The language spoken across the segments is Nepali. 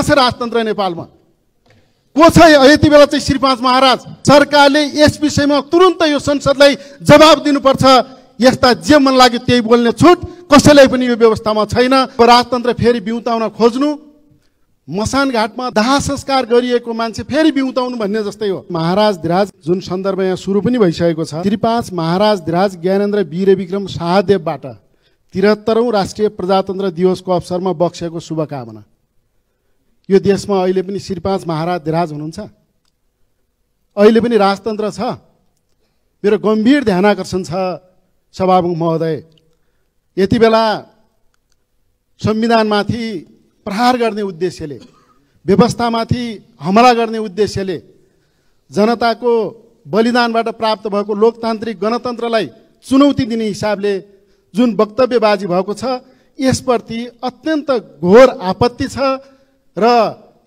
कहाँ छ राजतन्त्र नेपालमा? को छ यति बेला चाहिँ श्री 5 महाराज? सरकारले यस विषयमा तुरुन्त यो संसदलाई जवाब दिनुपर्छ। यस्ता जे मन लाग्यो त्यही बोल्ने छुट कसैलाई पनि यो व्यवस्थामा छैन। राजतन्त्र फेरि बिउताउन खोज्नु, मसान घाटमा दाह संस्कार गरिएको मान्छे फेरि बिउताउनु भन्ने जस्तै हो। महाराज धिराज जुन सन्दर्भ यहाँ सुरु पनि भइसकेको छ, श्री 5 महाराज धिराज ज्ञानेन्द्र वीर विक्रम शाहदेवबाट 73औं राष्ट्रिय प्रजातन्त्र दिवसको अवसरमा बक्सेको शुभकामना। यो देशमा अहिले पनि श्री 5 महाराज धिराज हुनुहुन्छ, अहिले पनि राजतन्त्र छ। मेरो गम्भीर ध्यानाकर्षण छ सभामुख महोदय, यति बेला संविधानमाथि प्रहार गर्ने उद्देश्यले, व्यवस्थामाथि हमला गर्ने उद्देश्यले, जनताको बलिदानबाट प्राप्त भएको लोकतान्त्रिक गणतन्त्रलाई चुनौती दिने हिसाबले जुन वक्तव्यबाजी भएको छ, यसप्रति अत्यन्त घोर आपत्ति छ र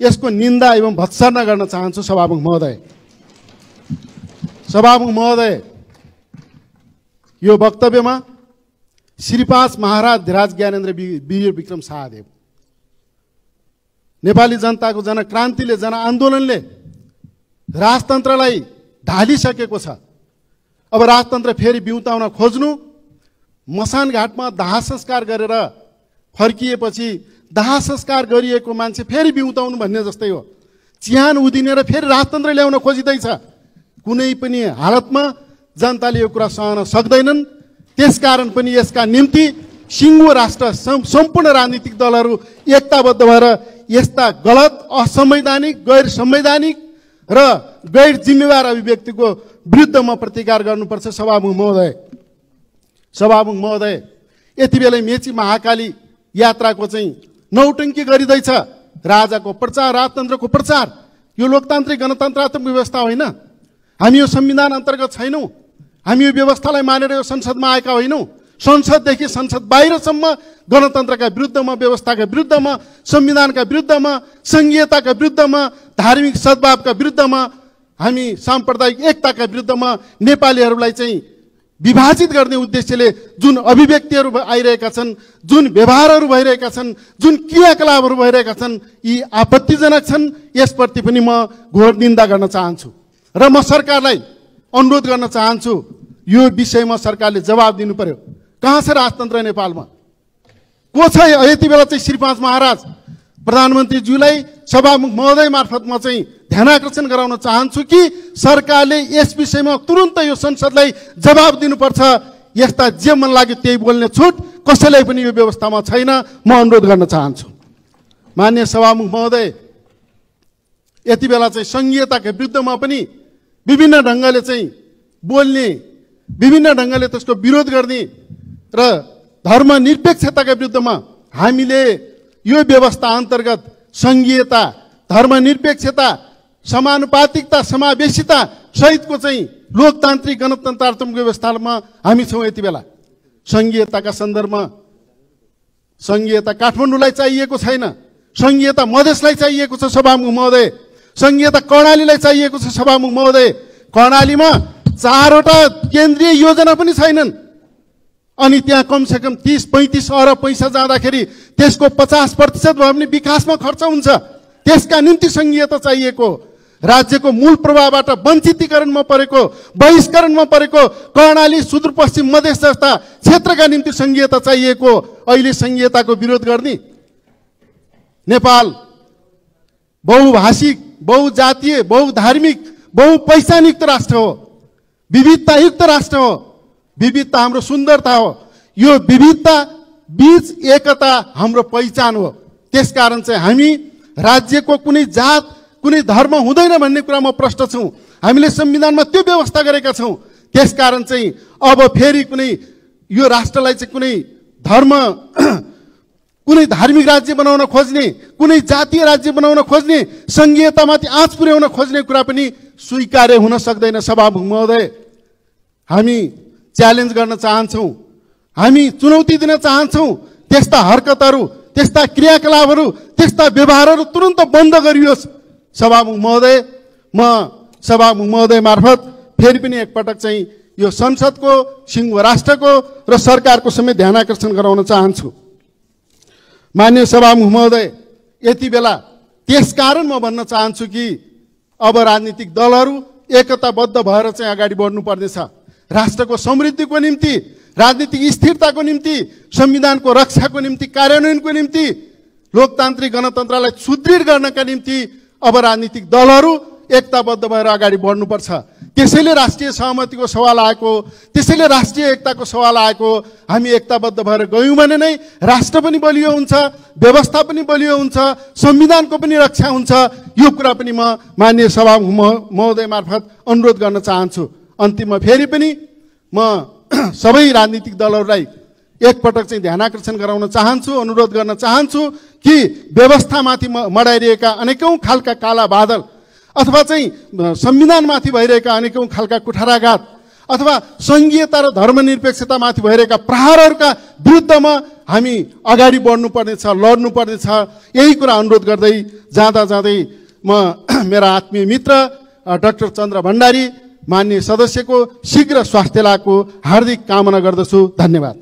यसको निन्दा एवं भत्सना गर्न चाहन्छु सभामुख महोदय। सभामुख महोदय, यो वक्तव्यमा श्री 5 महाराज धिराज ज्ञानेन्द्र वीर विक्रम शाहदेव, नेपाली जनताको जनक्रान्तिले, जनआन्दोलनले राजतन्त्रलाई ढालिसकेको छ। अब राजतन्त्र फेरि बिउताउन खोज्नु, मसान घाटमा दाह संस्कार गरेर फर्किएपछि दाह संस्कार गरिएको मान्छे फेरि बिउताउनु भन्ने जस्तै हो। चिहान उदिनेर फेरि राजतन्त्र ल्याउन खोजिँदैछ। कुनै पनि हालतमा जनताले यो कुरा सहन सक्दैनन्। त्यसकारण पनि यसका निम्ति सिङ्गो राष्ट्र सम्पूर्ण राजनीतिक दलहरू एकताबद्ध भएर यस्ता गलत, असंवैधानिक, गैर संवैधानिक र गैर जिम्मेवार अभिव्यक्तिको विरुद्धमा प्रतिकार गर्नुपर्छ। सभामुख महोदय, यति बेला मेची महाकाली यात्राको चाहिँ नौटङ्की गरिँदैछ। राजाको प्रचार, राजतन्त्रको प्रचार, यो लोकतान्त्रिक गणतन्त्रात्मक व्यवस्था होइन। हामी यो संविधान अन्तर्गत छैनौँ। हामी यो व्यवस्थालाई मानेर यो संसदमा आएका होइनौँ। संसददेखि संसद बाहिरसम्म गणतन्त्रका विरुद्धमा, व्यवस्थाका विरुद्धमा, संविधानका विरुद्धमा, संघीयताका विरुद्धमा, धार्मिक सद्भावका विरुद्धमा, हामी साम्प्रदायिक एकताका विरुद्धमा नेपालीहरूलाई चाहिँ विभाजित गर्ने उद्देश्यले जुन अभिव्यक्तिहरू आइरहेका छन्, जुन व्यवहारहरू भइरहेका छन्, जुन क्रियाकलापहरू भइरहेका छन्, यी आपत्तिजनक छन्। यसप्रति पनि म घोर निन्दा गर्न चाहन्छु र म सरकारलाई अनुरोध गर्न चाहन्छु, यो विषयमा सरकारले जवाब दिनु पर्यो। कहाँ छ राजतन्त्र नेपालमा? को छ यति बेला चाहिँ श्री 5 महाराज? प्रधानमन्त्रीज्यूलाई सभामुख महोदय मार्फत म चाहिँ ध्यानाकर्षण गराउन चाहन्छु कि सरकारले यस विषयमा तुरुन्त यो संसदलाई जवाब दिनुपर्छ। यस्ता जे मन लाग्यो त्यही बोल्ने छुट कसैलाई पनि यो व्यवस्थामा छैन। म अनुरोध गर्न चाहन्छु। माननीय सभामुख महोदय, यति बेला चाहिँ संघीयताका विरुद्धमा पनि विभिन्न ढङ्गले चाहिँ बोल्ने, विभिन्न ढङ्गले त्यसको विरोध गर्ने र धर्मनिरपेक्षताका विरुद्धमा हामीले यो व्यवस्था अन्तर्गत संघीयता, धर्मनिरपेक्षता, समानुपातिकता, समावेशिता सहितको चाहिँ लोकतान्त्रिक गणतन्त्रात्मक व्यवस्थामा हामी छौँ। यति बेला संघीयताका सन्दर्भमा संघीयता काठमाडौँलाई चाहिएको छैन, संघीयता मधेसलाई चाहिएको छ सभामुख महोदय, संघीयता कर्णालीलाई चाहिएको छ सभामुख महोदय। कर्णालीमा 4वटा केन्द्रीय योजना पनि छैनन् अनि त्यहाँ कमसेकम 30-35 अरब पैसा जाँदाखेरि त्यसको 50% भए पनि विकासमा खर्च हुन्छ। त्यसका निम्ति संघीयता चाहिएको। राज्यको मूल प्रवाहबाट वञ्चितीकरणमा परेको, बहिष्करणमा परेको कर्णाली, सुदूरपश्चिम मधेस जस्ता क्षेत्रका निम्ति संघीयता चाहिएको। अहिले संघीयताको विरोध गर्ने नेपाल बहुभाषिक, बहुजातीय, बहुधार्मिक, बहुपैसानियुक्त राष्ट्र हो, विविधतायुक्त राष्ट्र हो। विविधता हाम्रो सुन्दरता हो। यो विविधता बीच एकता हाम्रो पहिचान हो। त्यसकारण चाहिँ हामी राज्यको कुनै जात, कुनै धर्म हुँदैन भन्ने कुरामा प्रष्ट छौँ। हामीले संविधानमा त्यो व्यवस्था गरेका छौँ। त्यसकारण चाहिँ अब फेरि कुनै यो राष्ट्रलाई चाहिँ कुनै धर्म, कुनै धार्मिक राज्य बनाउन खोज्ने, कुनै जातीय राज्य बनाउन खोज्ने, संघीयतामाथि आँच पुर्याउन खोज्ने कुरा पनि स्वीकार्य हुन सक्दैन। सभामुख महोदय, हामी च्यालेन्ज गर्न चाहन्छौँ, हामी चुनौती दिन चाहन्छौँ। त्यस्ता हरकतहरू, त्यस्ता क्रियाकलापहरू, त्यस्ता व्यवहारहरू तुरुन्त बन्द गरियोस्। सभामुख महोदय, म सभामुख महोदय मार्फत फेरि पनि एकपटक चाहिँ यो संसदको, सिङ्गो राष्ट्रको र सरकारको समेत ध्यानाकर्षण गराउन चाहन्छु। माननीय सभामुख महोदय, यति बेला त्यसकारण म भन्न चाहन्छु कि अब राजनीतिक दलहरू एकताबद्ध भएर चाहिँ अगाडि बढ्नुपर्नेछ। राष्ट्रको समृद्धिको निम्ति, राजनीतिक स्थिरताको निम्ति, संविधानको रक्षाको निम्ति, कार्यान्वयनको निम्ति, लोकतान्त्रिक गणतन्त्रलाई सुदृढ गर्नका निम्ति अब राजनीतिक दलहरू एकताबद्ध भएर अगाडि बढ्नुपर्छ। त्यसैले राष्ट्रिय सहमतिको सवाल आएको, त्यसैले राष्ट्रिय एकताको सवाल आएको। हामी एकताबद्ध भएर गयौँ भने नै राष्ट्र पनि बलियो हुन्छ, व्यवस्था पनि बलियो हुन्छ, संविधानको पनि रक्षा हुन्छ। यो कुरा पनि म माननीय सभा महोदय मार्फत अनुरोध गर्न चाहन्छु। अन्तिममा फेरि पनि म सबै राजनीतिक दलहरूलाई एकपटक चाहिँ ध्यानाकर्षण गराउन चाहन्छु, अनुरोध गर्न चाहन्छु कि व्यवस्थामाथि मडाइरहेका अनेकौं खालका काला बादल अथवा चाहिँ संविधानमाथि भइरहेका अनेकौं खालका कुठाराघात अथवा संघीयता र धर्मनिरपेक्षतामाथि भइरहेका प्रहारहरूका विरुद्धमा हामी अगाडि बढ्नुपर्नेछ, लड्नुपर्नेछ। यही कुरा अनुरोध गर्दै जाँदै म मेरा आत्मीय मित्र डाक्टर चन्द्र भण्डारी माननीय सदस्यको शीघ्र स्वास्थ्य लाभको हार्दिक कामना गर्दछु। धन्यवाद।